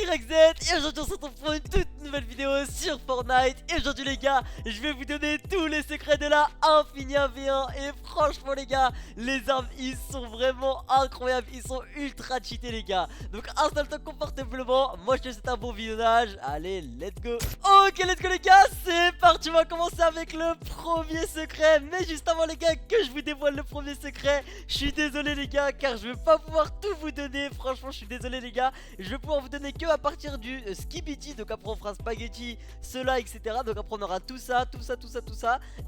YZ et aujourd'hui on se retrouve pour une toute nouvelle vidéo sur Fortnite. Et aujourd'hui les gars, je vais vous donner tous les secrets de la Infinia V1. Et franchement les gars, les armes ils sont vraiment incroyables, ils sont ultra cheatés les gars. Donc installe-toi confortablement, moi je te souhaite un bon visionnage. Allez, let's go. Ok, let's go les gars, c'est parti, on va commencer avec le premier secret. Mais juste avant les gars que je vous dévoile le premier secret, je suis désolé les gars car je vais pas pouvoir tout vous donner. Franchement je suis désolé les gars, je vais pouvoir vous donner que à partir du skibidi. Donc après on fera spaghetti, cela etc. Donc après on aura tout ça.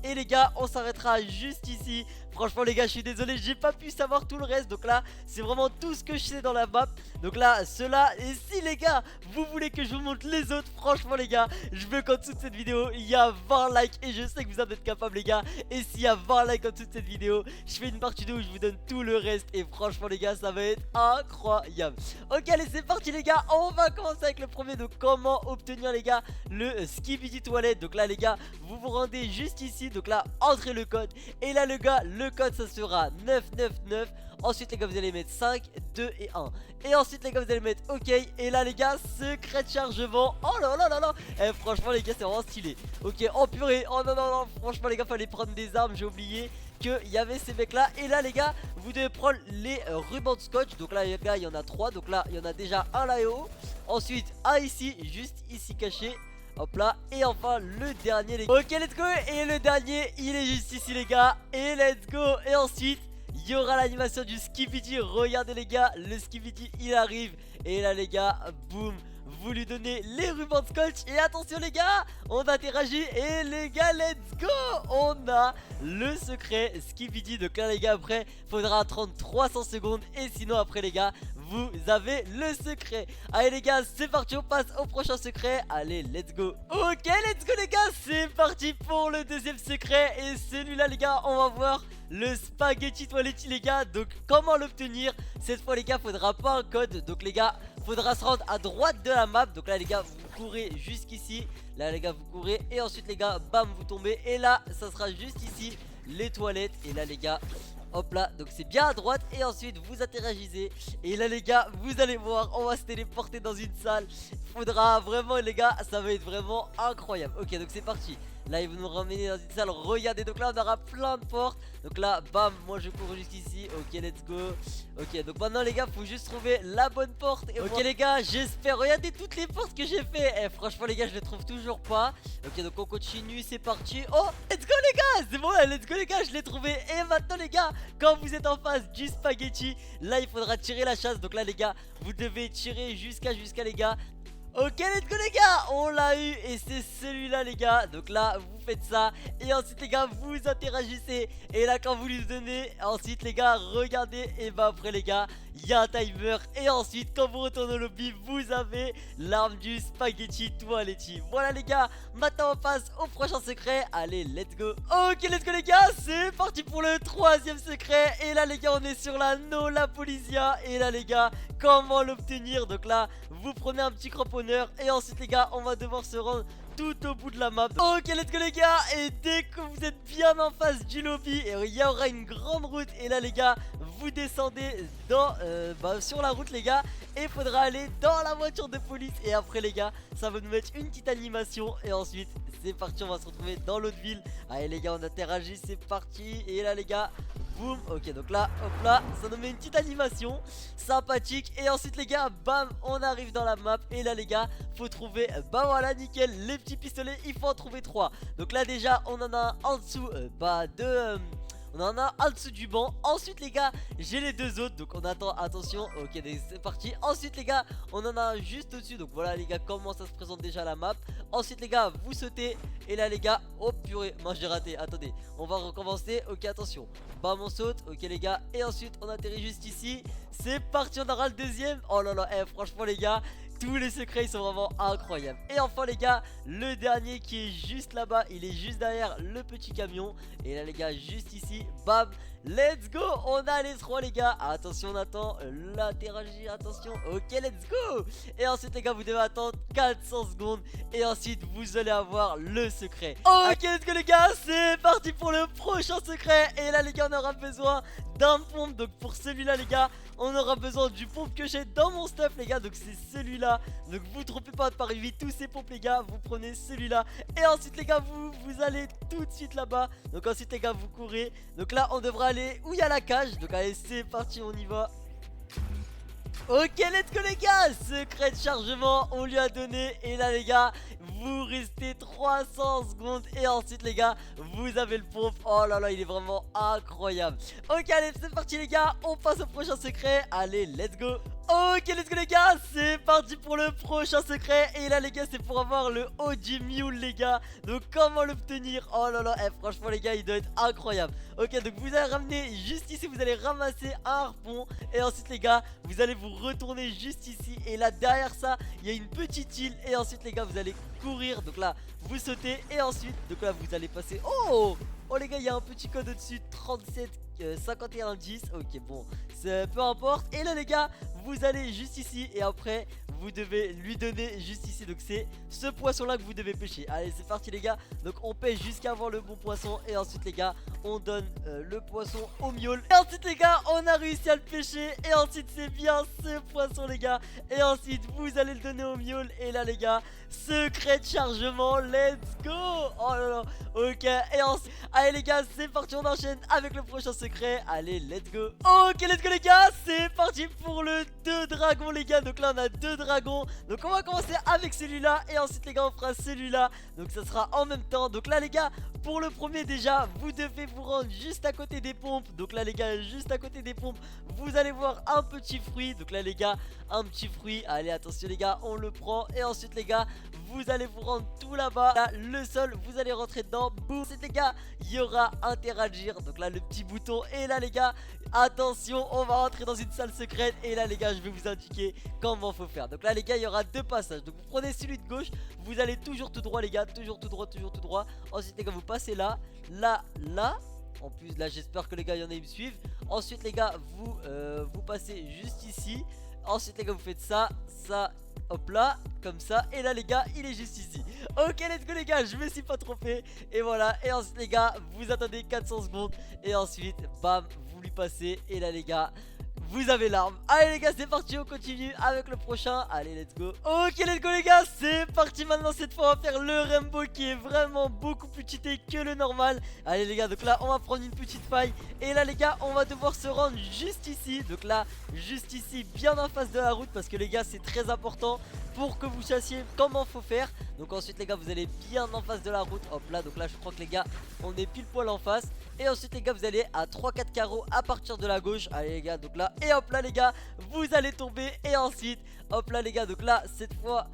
Et les gars on s'arrêtera juste ici. Franchement les gars je suis désolé, j'ai pas pu savoir tout le reste. Donc là c'est vraiment tout ce que je sais dans la map. Donc là cela, et si les gars vous voulez que je vous montre les autres, franchement les gars je veux qu'en dessous de cette vidéo il y a 20 likes. Et je sais que vous en êtes capables les gars. Et s'il y a 20 likes en dessous de cette vidéo, je fais une partie 2 où je vous donne tout le reste. Et franchement les gars ça va être incroyable. Ok allez c'est parti les gars, on va commencer avec le premier. Donc comment obtenir les gars le skibidi toilette. Donc là les gars vous vous rendez juste ici. Donc là entrez le code. Et là le gars le code ça sera 999. Ensuite les gars vous allez mettre 5, 2 et 1. Et ensuite les gars vous allez mettre ok. Et là les gars secret de chargement. Oh là là là là. Franchement les gars c'est vraiment stylé. Ok oh purée. Oh non non non. Franchement les gars fallait prendre des armes. J'ai oublié qu'il y avait ces mecs là. Et là les gars vous devez prendre les rubans de scotch. Donc là les gars il y en a 3. Donc là il y en a déjà un là-haut. Ensuite un ici, juste ici caché. Hop là, et enfin le dernier les gars. Ok let's go. Et le dernier il est juste ici les gars. Et let's go. Et ensuite il y aura l'animation du skibidi. Regardez les gars, le skibidi il arrive. Et là les gars, boum, vous lui donnez les rubans de scotch. Et attention les gars, on interagit. Et les gars, let's go. On a le secret skibidi. Donc là les gars, après faudra attendre 300 secondes. Et sinon après les gars, vous avez le secret. Allez les gars, c'est parti, on passe au prochain secret. Allez, let's go. Ok, let's go les gars, c'est parti pour le deuxième secret. Et celui-là les gars, on va voir le spaghetti toiletti les gars. Donc comment l'obtenir? Cette fois les gars, faudra pas un code. Donc les gars, faudra se rendre à droite de la map. Donc là les gars, vous courez jusqu'ici. Là les gars, vous courez. Et ensuite les gars, bam, vous tombez. Et là, ça sera juste ici, les toilettes. Et là les gars, hop là, donc c'est bien à droite. Et ensuite vous interagissez. Et là les gars, vous allez voir, on va se téléporter dans une salle. Faudra vraiment les gars, ça va être vraiment incroyable. Ok donc c'est parti. Là ils vont nous ramener dans une salle. Regardez, donc là on aura plein de portes. Donc là bam, moi je cours jusqu'ici. Ok let's go. Ok donc maintenant les gars, faut juste trouver la bonne porte. Et ok les gars, j'espère. Regardez toutes les portes que j'ai fait. Franchement les gars, je les trouve toujours pas. Ok donc on continue, c'est parti. Oh let's go les gars, c'est bon là, let's go les gars, je l'ai trouvé. Et maintenant les gars, quand vous êtes en face du spaghetti, là il faudra tirer la chasse. Donc là les gars, vous devez tirer jusqu'à les gars. Ok let's go les gars, on l'a eu. Et c'est celui-là les gars. Donc là vous faites ça. Et ensuite les gars vous interagissez. Et là quand vous lui donnez, ensuite les gars regardez. Et bah après les gars, il y a un timer. Et ensuite quand vous retournez au lobby, vous avez l'arme du spaghetti toiletti. Voilà les gars, maintenant on passe au prochain secret. Allez let's go. Ok let's go les gars, c'est parti pour le troisième secret. Et là les gars on est sur la Nola Polizia. Et là les gars, comment l'obtenir? Donc là vous prenez un petit cramponneur. Et ensuite les gars, on va devoir se rendre tout au bout de la map. Ok let's go les gars. Et dès que vous êtes bien en face du lobby, il y aura une grande route. Et là les gars, vous descendez dans, sur la route les gars. Et il faudra aller dans la voiture de police. Et après les gars, ça va nous mettre une petite animation. Et ensuite c'est parti, on va se retrouver dans l'autre ville. Allez les gars, on interagit, c'est parti. Et là les gars, boum. Ok donc là, hop là, ça nous met une petite animation sympathique. Et ensuite les gars, bam, on arrive dans la map. Et là les gars, faut trouver, bah voilà nickel, les petits pistolets. Il faut en trouver 3. Donc là déjà on en a un en dessous, on en a un dessous du banc. Ensuite les gars, j'ai les deux autres. Donc on attend, attention. Ok c'est parti. Ensuite les gars, on en a un juste au-dessus. Donc voilà les gars, comment ça se présente déjà la map. Ensuite les gars, vous sautez. Et là les gars, oh purée, moi j'ai raté. Attendez, on va recommencer. Ok attention, bam on saute. Ok les gars, et ensuite on atterrit juste ici. C'est parti, on aura le deuxième. Oh là là, franchement les gars, tous les secrets ils sont vraiment incroyables. Et enfin les gars, le dernier qui est juste là-bas, il est juste derrière le petit camion. Et là les gars, juste ici, bam. let's go. On a les 3 les gars. Attention, on attend l'interagir. Attention, ok, let's go. Et ensuite les gars, vous devez attendre 400 secondes. Et ensuite vous allez avoir le secret. Ok, let's go les gars, c'est parti pour le prochain secret. Et là les gars, on aura besoin d'un pompe. Donc pour celui-là les gars, on aura besoin du pompe que j'ai dans mon stuff les gars. Donc c'est celui-là. Donc vous trompez pas de parmi tous ces pompes les gars. Vous prenez celui-là. Et ensuite les gars, vous allez tout de suite là-bas. Donc ensuite les gars, vous courez. Donc là on devra aller où il y a la cage. Donc allez, c'est parti, on y va. Ok, let's go les gars. Secret de chargement, on lui a donné. Et là les gars, vous restez 300 secondes. Et ensuite les gars, vous avez le pompe. Oh là là, il est vraiment incroyable. Ok, allez, c'est parti les gars. On passe au prochain secret. Allez, let's go. Ok, let's go les gars, c'est parti pour le prochain secret. Et là les gars, c'est pour avoir le OG Mule les gars. Donc comment l'obtenir? Oh là là, franchement les gars, il doit être incroyable. Ok, donc vous allez ramener juste ici, vous allez ramasser un harpon. Et ensuite les gars, vous allez vous retourner juste ici. Et là derrière ça, il y a une petite île. Et ensuite les gars, vous allez courir. Donc là, vous sautez. Et ensuite, donc là, vous allez passer. Oh les gars, il y a un petit code au-dessus, 37 51 10. Ok, bon, peu importe. Et là les gars, vous allez juste ici. Et après vous devez lui donner juste ici. Donc c'est ce poisson là que vous devez pêcher. Allez, c'est parti les gars. Donc on pêche jusqu'à avoir le bon poisson. Et ensuite les gars, on donne le poisson au miaule. Et ensuite les gars, on a réussi à le pêcher. Et ensuite c'est bien ce poisson les gars. Et ensuite vous allez le donner au miaule. Et là les gars, secret de chargement, let's go. Oh là là. Ok, et ensuite, allez les gars, c'est parti, on enchaîne avec le prochain secret. Allez, let's go. Ok, let's go les gars, c'est parti pour le 2 dragons les gars. Donc là on a 2 dragons. Donc on va commencer avec celui-là. Et ensuite les gars, on fera celui-là. Donc ça sera en même temps. Donc là les gars, pour le premier déjà, vous devez vous rendre juste à côté des pompes. Donc là les gars, juste à côté des pompes, vous allez voir un petit fruit. Donc là les gars, un petit fruit. Allez, attention les gars, on le prend. Et ensuite les gars, vous allez vous rendre tout là-bas. Là, le sol, vous allez rentrer dedans. Boum, c'est les gars, il y aura interagir. Donc là, le petit bouton. Et là les gars, attention, on va rentrer dans une salle secrète. Et là les gars, je vais vous indiquer comment faut faire. Donc là les gars, il y aura 2 passages. Donc vous prenez celui de gauche, vous allez toujours tout droit les gars. Toujours tout droit, toujours tout droit. Ensuite les gars, vous passez là, là, là. En plus là, j'espère que les gars, il y en a qui me suivent. Ensuite les gars, vous passez juste ici. Ensuite les gars, vous faites ça, ça, hop là, comme ça. Et là les gars, il est juste ici. Ok, let's go les gars, je me suis pas trompé. Et voilà, et ensuite les gars, vous attendez 400 secondes. Et ensuite, bam, vous lui passez. Et là les gars, vous avez l'arme. Allez les gars, c'est parti, on continue avec le prochain. Allez, let's go. Ok, let's go les gars, c'est parti maintenant. Cette fois, on va faire le rainbow qui est vraiment beaucoup plus cheaté que le normal. Allez les gars, donc là, on va prendre une petite faille. Et là les gars, on va devoir se rendre juste ici. Donc là, juste ici, bien en face de la route. Parce que les gars, c'est très important pour que vous sachiez comment faut faire. Donc ensuite les gars, vous allez bien en face de la route. Hop là, donc là je crois que les gars, on est pile poil en face. Et ensuite les gars, vous allez à 3-4 carreaux à partir de la gauche. Allez les gars, donc là, et hop là les gars, vous allez tomber. Et ensuite, hop là les gars, donc là, cette fois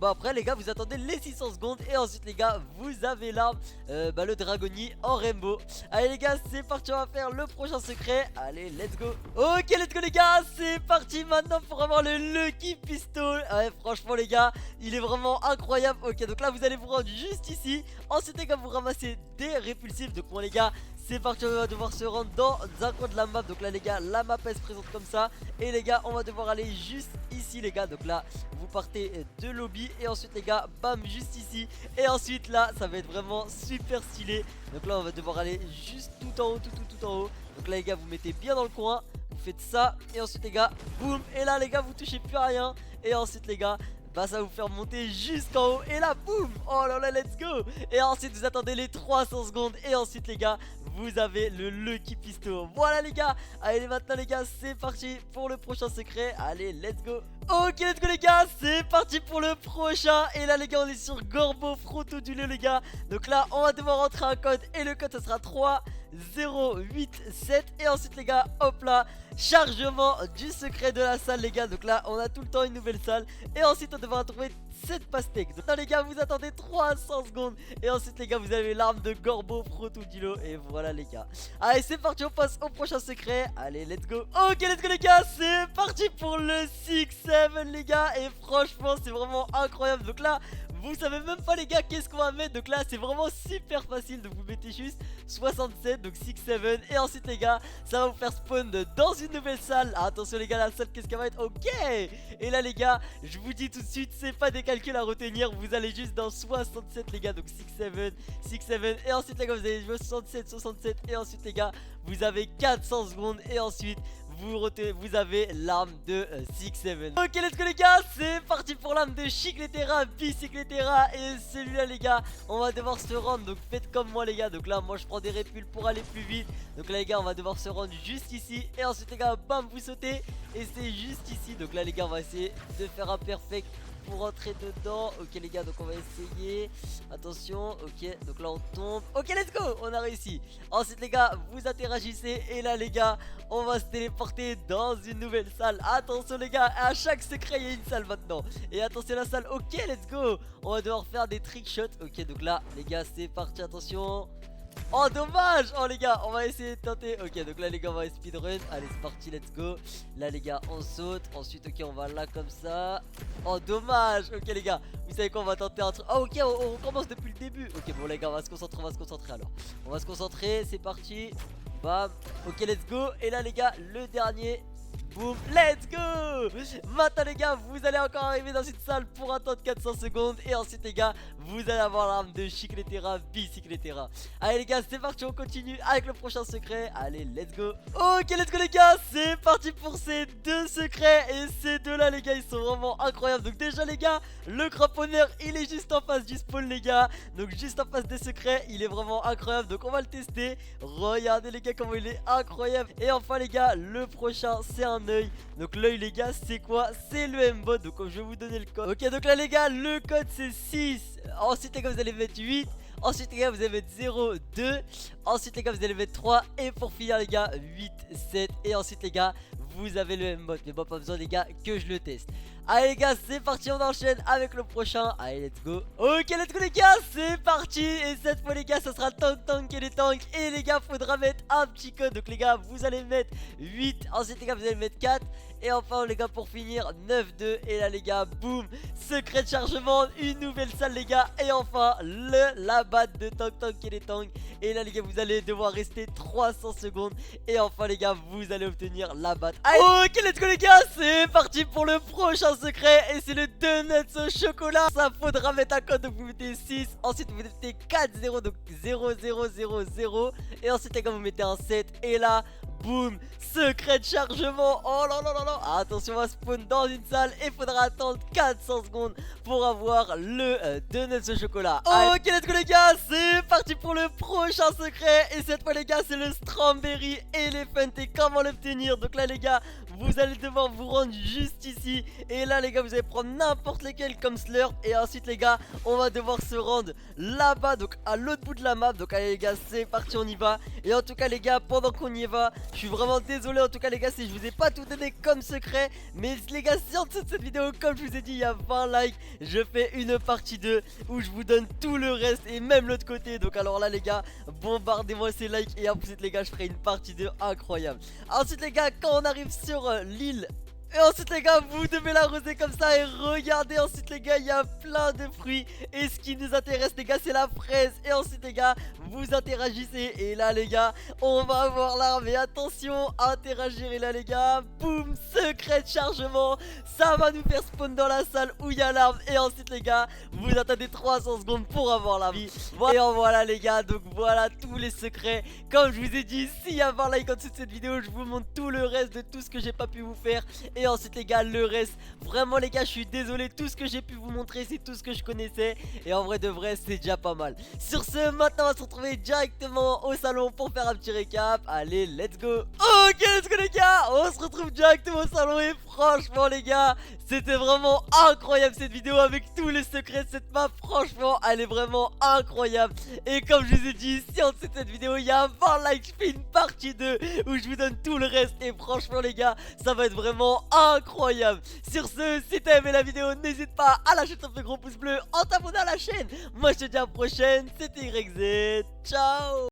après les gars, vous attendez les 600 secondes. Et ensuite les gars, vous avez l'arme, le dragonnier en rainbow. Allez les gars, c'est parti, on va faire le prochain secret. Allez, let's go. Ok, let's go les gars, c'est parti maintenant pour avoir le Lucky Pistol. Ouais, franchement les gars, il est vraiment incroyable. Ok, donc là vous allez vous rendre juste ici. Ensuite les gars, vous ramassez des répulsifs. Donc bon les gars, c'est parti, on va devoir se rendre dans un coin de la map. Donc là les gars, la map elle se présente comme ça. Et les gars, on va devoir aller juste ici les gars. Donc là, vous partez de lobby. Et ensuite les gars, bam, juste ici. Et ensuite là, ça va être vraiment super stylé. Donc là, on va devoir aller juste tout en haut, tout en haut. Donc là les gars, vous mettez bien dans le coin. Vous faites ça. Et ensuite les gars, boum. Et là les gars, vous touchez plus à rien. Et ensuite les gars, bah ça va vous faire monter jusqu'en haut. Et là boum, oh là là, let's go. Et ensuite vous attendez les 300 secondes. Et ensuite les gars, vous avez le Lucky Pisto. Voilà les gars. Allez maintenant les gars, c'est parti pour le prochain secret. Allez, let's go. Ok, let's go les gars, c'est parti pour le prochain. Et là les gars, on est sur Gorbo Frotoduleux les gars. Donc là, on va devoir rentrer un code. Et le code, ça sera 3087. Et ensuite les gars, hop là, chargement du secret de la salle les gars. Donc là, on a tout le temps une nouvelle salle. Et ensuite, on devra trouver 7 pastèques. Donc là les gars, vous attendez 300 secondes. Et ensuite les gars, vous avez l'arme de Gorbo Frotoduleux. Et voilà les gars. Allez, c'est parti, on passe au prochain secret. Allez, let's go. Ok, let's go les gars, c'est parti pour le 6-7 les gars. Et franchement, c'est vraiment incroyable. Donc là, vous savez même pas les gars qu'est-ce qu'on va mettre. Donc là, c'est vraiment super facile. Donc vous mettez juste 67, donc 6-7. Et ensuite les gars, ça va vous faire spawn dans une nouvelle salle. Attention les gars, la salle qu'est-ce qu'elle va être? Ok. Et là les gars, je vous dis tout de suite, c'est pas des calculs à retenir. Vous allez juste dans 67 les gars, donc 6-7, 6-7. Et ensuite les gars, vous allez jouer 67, 67. Et ensuite les gars, vous avez 400 secondes. Et ensuite vous avez l'arme de 6-7. Ok let's go les gars, c'est parti pour l'arme de Chicletera, Bicycletera. Et celui-là les gars, on va devoir se rendre, donc faites comme moi les gars. Donc là moi je prends des répules pour aller plus vite. Donc là les gars, on va devoir se rendre juste ici. Et ensuite les gars, bam, vous sautez. Et c'est juste ici. Donc là les gars, on va essayer de faire un perfect pour rentrer dedans. Ok les gars, donc on va essayer. Attention, ok, donc là on tombe. Ok let's go, on a réussi. Ensuite les gars, vous interagissez. Et là les gars, on va se téléporter dans une nouvelle salle. Attention les gars, à chaque secret il y a une salle maintenant. Et attention la salle, ok let's go. On va devoir faire des trick shots. Ok donc là les gars, c'est parti, attention. Oh dommage. Oh les gars, on va essayer de tenter. Ok donc là les gars, on va speedrun. Allez c'est parti, let's go. Là les gars, on saute. Ensuite ok, on va là comme ça. Oh dommage. Ok les gars, vous savez quoi, on va tenter un truc. Oh ok, on recommence depuis le début. Ok bon les gars, on va se concentrer, alors. On va se concentrer, c'est parti. Bam. Ok let's go. Et là les gars, le dernier. Boum, let's go. Maintenant les gars, vous allez encore arriver dans une salle pour attendre 400 secondes. Et ensuite les gars, vous allez avoir l'arme de Chicletera, Bicycletera. Allez les gars, c'est parti, on continue avec le prochain secret. Allez, let's go. Ok, let's go les gars, c'est parti pour ces deux secrets. Et ces deux là les gars, ils sont vraiment incroyables. Donc déjà les gars, le cramponneur, il est juste en face du spawn les gars. Donc juste en face des secrets, il est vraiment incroyable. Donc on va le tester. Regardez les gars comment il est incroyable. Et enfin les gars, le prochain c'est un œil. Donc l'œil les gars, c'est quoi? C'est le M-bot. Donc je vais vous donner le code. Ok donc là les gars, le code c'est 6. Ensuite les gars, vous allez mettre 8. Ensuite les gars, vous allez mettre 0, 2. Ensuite les gars, vous allez mettre 3. Et pour finir les gars, 8, 7. Et ensuite les gars, vous avez le M-bot. Mais bon, pas besoin les gars que je le teste. Allez les gars, c'est parti, on enchaîne avec le prochain. Allez, let's go. Ok, let's go les gars, c'est parti. Et cette fois les gars, ça sera tank et les tanks. Et les gars, faudra mettre un petit code. Donc les gars, vous allez mettre 8. Ensuite les gars, vous allez mettre 4. Et enfin les gars, pour finir 9, 2. Et là les gars, boum, secret de chargement, une nouvelle salle les gars. Et enfin la batte de tank et les tanks. Et là les gars, vous allez devoir rester 300 secondes. Et enfin les gars, vous allez obtenir la batte. Allez, ok, let's go les gars, c'est parti pour le prochain secret. Et c'est le donuts au chocolat. Ça faudra mettre un code, donc vous mettez 6. Ensuite vous mettez 4, 0, donc 0, 0, 0, 0. Et ensuite les gars, vous mettez un 7. Et là, boum, secret de chargement. Oh là là là là. Attention, on va spawn dans une salle. Et faudra attendre 400 secondes pour avoir le donuts au chocolat. Ok, let's go les gars, c'est parti pour le prochain secret. Et cette fois les gars, c'est le strawberry elephant. Et comment l'obtenir? Donc là les gars, vous allez devoir vous rendre juste ici. Et là les gars, vous allez prendre n'importe lequel comme slurp. Et ensuite les gars, on va devoir se rendre là-bas, donc à l'autre bout de la map. Donc allez les gars, c'est parti, on y va. Et en tout cas les gars, pendant qu'on y va, je suis vraiment désolé en tout cas les gars si je vous ai pas tout donné comme secret. Mais les gars, si en dessous de cette vidéo, comme je vous ai dit, il y a 20 likes, je fais une partie 2 où je vous donne tout le reste et même l'autre côté. Donc alors là les gars, bombardez-moi ces likes. Et ensuite les gars, je ferai une partie 2 incroyable. Ensuite les gars, quand on arrive sur l'île, et ensuite les gars, vous devez l'arroser comme ça. Et regardez, ensuite les gars, il y a plein de fruits. Et ce qui nous intéresse les gars, c'est la fraise. Et ensuite les gars, vous interagissez. Et là les gars, on va avoir l'arme. Et attention, interagir. Et là les gars, boum, secret de chargement. Ça va nous faire spawn dans la salle où il y a l'arme. Et ensuite les gars, vous attendez 300 secondes pour avoir l'arme. Et en voilà les gars, donc voilà tous les secrets. Comme je vous ai dit, s'il y a 20 likes en dessous de cette vidéo, je vous montre tout le reste de tout ce que j'ai pas pu vous faire. Et ensuite les gars, le reste, vraiment les gars, je suis désolé, tout ce que j'ai pu vous montrer, c'est tout ce que je connaissais. Et en vrai de vrai, c'est déjà pas mal. Sur ce, maintenant on va se retrouver directement au salon pour faire un petit récap. Allez, let's go. Ok, let's go les gars, on se retrouve directement au salon. Et franchement les gars, c'était vraiment incroyable cette vidéo avec tous les secrets de cette map. Franchement, elle est vraiment incroyable. Et comme je vous ai dit, si en dessous de cette vidéo il y a 20 likes, je fais une partie 2 où je vous donne tout le reste. Et franchement les gars, ça va être vraiment incroyable. Sur ce, si t'as aimé la vidéo, n'hésite pas à lâcher ton gros pouce bleu, en t'abonnant à la chaîne. Moi je te dis à la prochaine, c'était YZ, ciao.